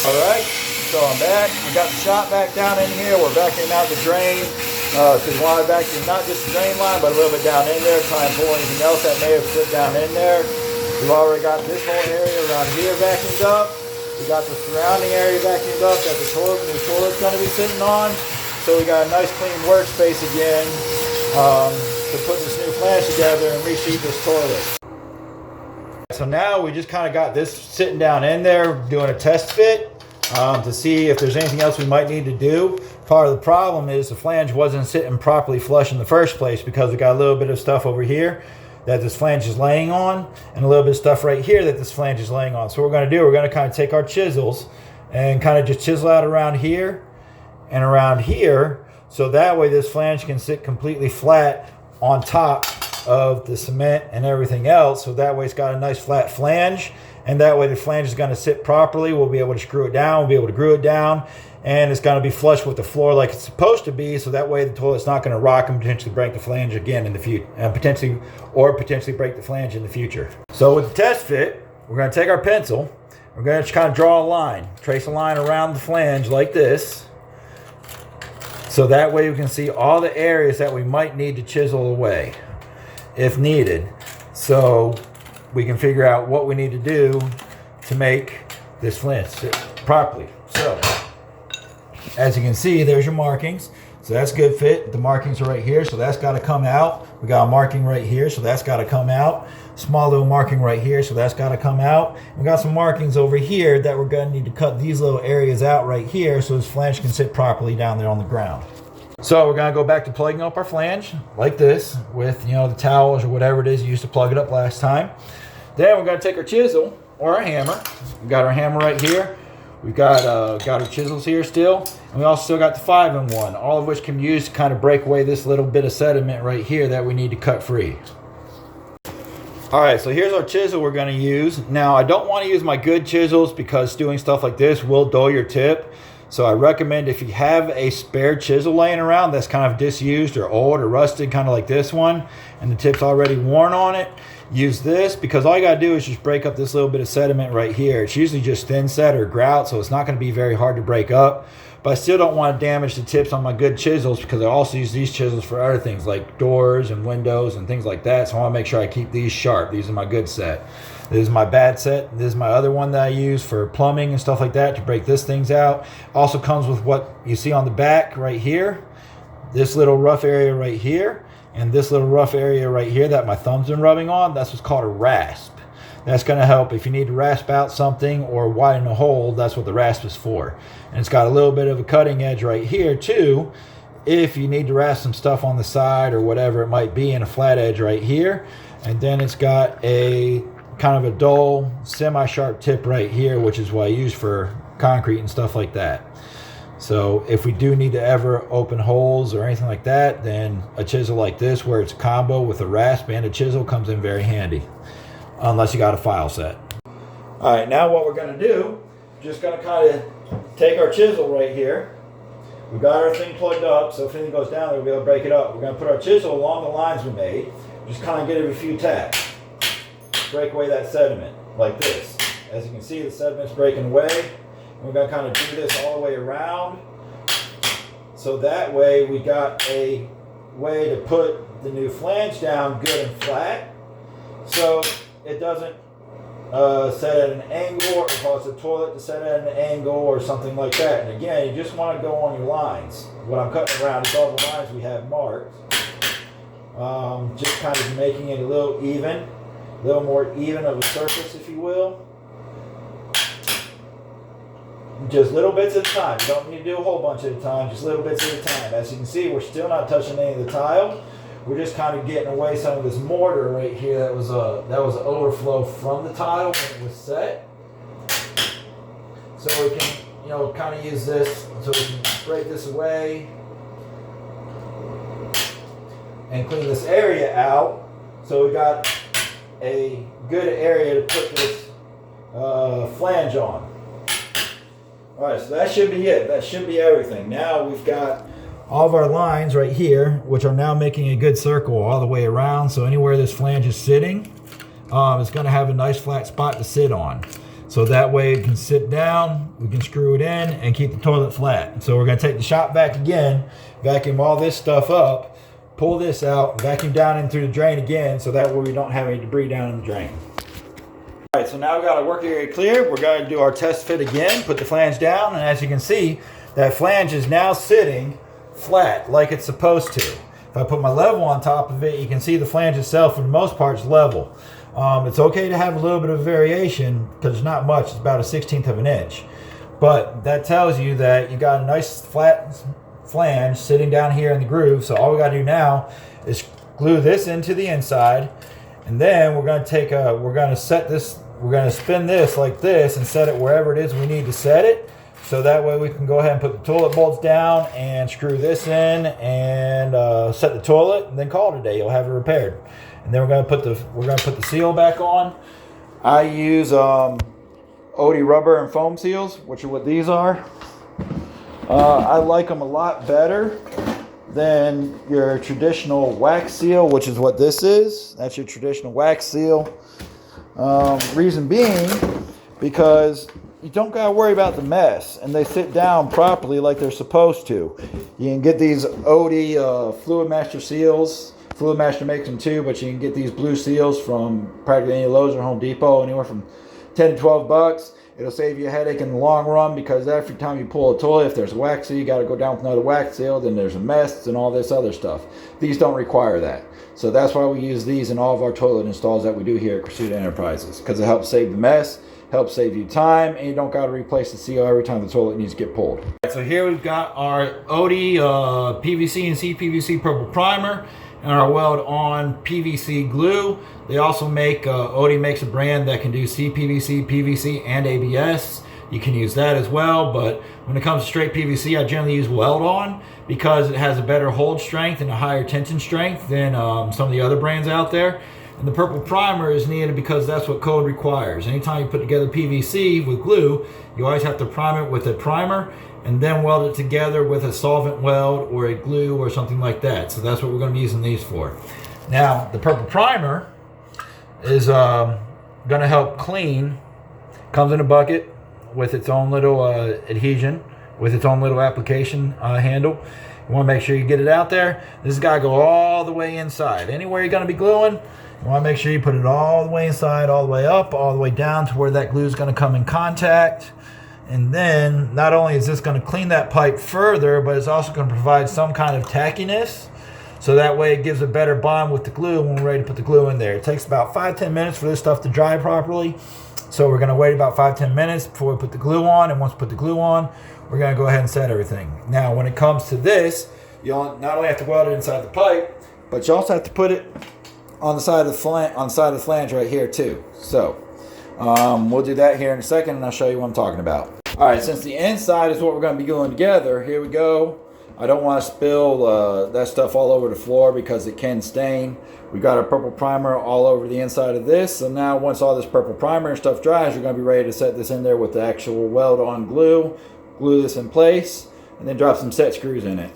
Alright, so I'm back. We got the shop back down in here. We're vacuuming out the drain. Because we want to vacuum not just the drain line, but a little bit down in there. Try and pull anything else that may have slipped down in there. We've already got this whole area around here vacuumed up. We got the surrounding area vacuumed up that the new toilet's going to be sitting on. So we got a nice clean workspace again to put this new flange together and resheet this toilet. So now we just kind of got this sitting down in there doing a test fit to see if there's anything else we might need to do. Part of the problem is the flange wasn't sitting properly flush in the first place because we got a little bit of stuff over here that this flange is laying on and a little bit of stuff right here that this flange is laying on. So what we're going to do, we're going to kind of take our chisels and kind of just chisel out around here and around here, so that way this flange can sit completely flat on top of the cement and everything else. So that way it's got a nice flat flange, and that way the flange is going to sit properly. We'll be able to screw it down, we'll be able to glue it down, and it's going to be flush with the floor like it's supposed to be, so that way the toilet's not going to rock and potentially break the flange again in the future, potentially break the flange in the future. So with the test fit, we're going to take our pencil, we're going to kind of draw a line, trace a line around the flange like this, so that way we can see all the areas that we might need to chisel away if needed, so we can figure out what we need to do to make this flange sit properly. So as you can see, there's your markings. So that's good fit. The markings are right here, so that's got to come out. We got a marking right here, so that's got to come out. Small little marking right here, so that's got to come out. We got some markings over here that we're going to need to cut these little areas out right here so this flange can sit properly down there on the ground. So we're going to go back to plugging up our flange like this with, the towels or whatever it is you used to plug it up last time. Then we're going to take our chisel or our hammer. We got our hammer right here. We've got our chisels here still, and we also still got the 5-in-1, all of which can be used to kind of break away this little bit of sediment right here that we need to cut free. Alright, so here's our chisel we're going to use. Now, I don't want to use my good chisels because doing stuff like this will dull your tip. So I recommend if you have a spare chisel laying around that's kind of disused or old or rusted, kind of like this one, and the tip's already worn on it, use this, because all you got to do is just break up this little bit of sediment right here. It's usually just thin set or grout, so it's not going to be very hard to break up. But I still don't want to damage the tips on my good chisels because I also use these chisels for other things like doors and windows and things like that. So I want to make sure I keep these sharp. These are my good set. This is my bad set. This is my other one that I use for plumbing and stuff like that to break this things out. Also comes with what you see on the back right here. This little rough area right here. And this little rough area right here that my thumb's been rubbing on, that's what's called a rasp. That's going to help if you need to rasp out something or widen a hole. That's what the rasp is for. And it's got a little bit of a cutting edge right here too, if you need to rasp some stuff on the side or whatever it might be, and a flat edge right here. And then it's got a kind of a dull semi-sharp tip right here, which is what I use for concrete and stuff like that. So if we do need to ever open holes or anything like that, then a chisel like this where it's a combo with a rasp and a chisel comes in very handy, unless you got a file set. All right, now what we're going to do, just going to kind of take our chisel right here. We've got our thing plugged up, so if anything goes down there, we'll be able to break it up. We're going to put our chisel along the lines we made, just kind of give it a few taps. Break away that sediment like this. As you can see, the sediment's breaking away. We're going to kind of do this all the way around, so that way we got a way to put the new flange down good and flat, so it doesn't set at an angle or cause the toilet to set at an angle or something like that. And again, you just want to go on your lines. What I'm cutting around is all the lines we have marked, just kind of making it a little more even of a surface, if you will. Just little bits at a time. You don't need to do a whole bunch at a time, just little bits at a time. As you can see, we're still not touching any of the tile. We're just kind of getting away some of this mortar right here that was an overflow from the tile when it was set. So we can, kind of use this so we can break this away and clean this area out. So we got a good area to put this flange on. Alright, so that should be it. That should be everything. Now we've got all of our lines right here, which are now making a good circle all the way around. So anywhere this flange is sitting, it's going to have a nice flat spot to sit on. So that way it can sit down, we can screw it in and keep the toilet flat. So we're gonna take the shop vac again, vacuum all this stuff up, pull this out, vacuum down in through the drain again, so that way we don't have any debris down in the drain. All right, so now we've got our work area clear. We're going to do our test fit again, put the flange down, and as you can see, that flange is now sitting flat like it's supposed to. If I put my level on top of it, you can see the flange itself for the most part is level. It's okay to have a little bit of variation because it's not much, it's about a 1/16 of an inch. But that tells you that you got a nice flat flange sitting down here in the groove. So all we got to do now is glue this into the inside, and then we're going to spin this like this and set it wherever it is we need to set it. So that way we can go ahead and put the toilet bolts down and screw this in and set the toilet, and then call it a day. You'll have it repaired. And then we're going to put the seal back on. I use OD rubber and foam seals, which are what these are. I like them a lot better than your traditional wax seal, which is what this is. That's your traditional wax seal. Reason being, because you don't got to worry about the mess, and they sit down properly like they're supposed to. You can get these OD Fluid Master seals. Fluid Master makes them too, but you can get these blue seals from practically any Lowe's or Home Depot, anywhere from 10 to 12 bucks. It'll save you a headache in the long run, because every time you pull a toilet, if there's a wax seal, you got to go down with another wax seal, then there's a mess and all this other stuff. These don't require that. So that's why we use these in all of our toilet installs that we do here at Pursuit Enterprises, because it helps save the mess, helps save you time, and you don't got to replace the seal every time the toilet needs to get pulled. All right, so here we've got our OD PVC and CPVC purple primer and our weld-on PVC glue. They also make, OD makes a brand that can do CPVC, PVC, and ABS. You can use that as well, but when it comes to straight PVC, I generally use weld-on because it has a better hold strength and a higher tension strength than some of the other brands out there. And the purple primer is needed because that's what code requires. Anytime you put together PVC with glue, you always have to prime it with a primer and then weld it together with a solvent weld or a glue or something like that. So that's what we're going to be using these for. Now, the purple primer is going to help clean. Comes in a bucket with its own little adhesion, with its own little application handle. You want to make sure you get it out there. This has got to go all the way inside. Anywhere you're going to be gluing, you want to make sure you put it all the way inside, all the way up, all the way down to where that glue is going to come in contact. And then not only is this going to clean that pipe further, but it's also going to provide some kind of tackiness. So that way it gives a better bond with the glue when we're ready to put the glue in there. It takes about 5-10 minutes for this stuff to dry properly. So we're going to wait about 5-10 minutes before we put the glue on. And once we put the glue on, we're going to go ahead and set everything. Now, when it comes to this, you not only have to weld it inside the pipe, but you also have to put it on the side of the flange right here too. So we'll do that here in a second, and I'll show you what I'm talking about. All right, since the inside is what we're going to be gluing together, here we go. I don't want to spill that stuff all over the floor because it can stain. We got our purple primer all over the inside of this. So now once all this purple primer and stuff dries, you're going to be ready to set this in there with the actual weld-on glue. Glue this in place, and then drop some set screws in it.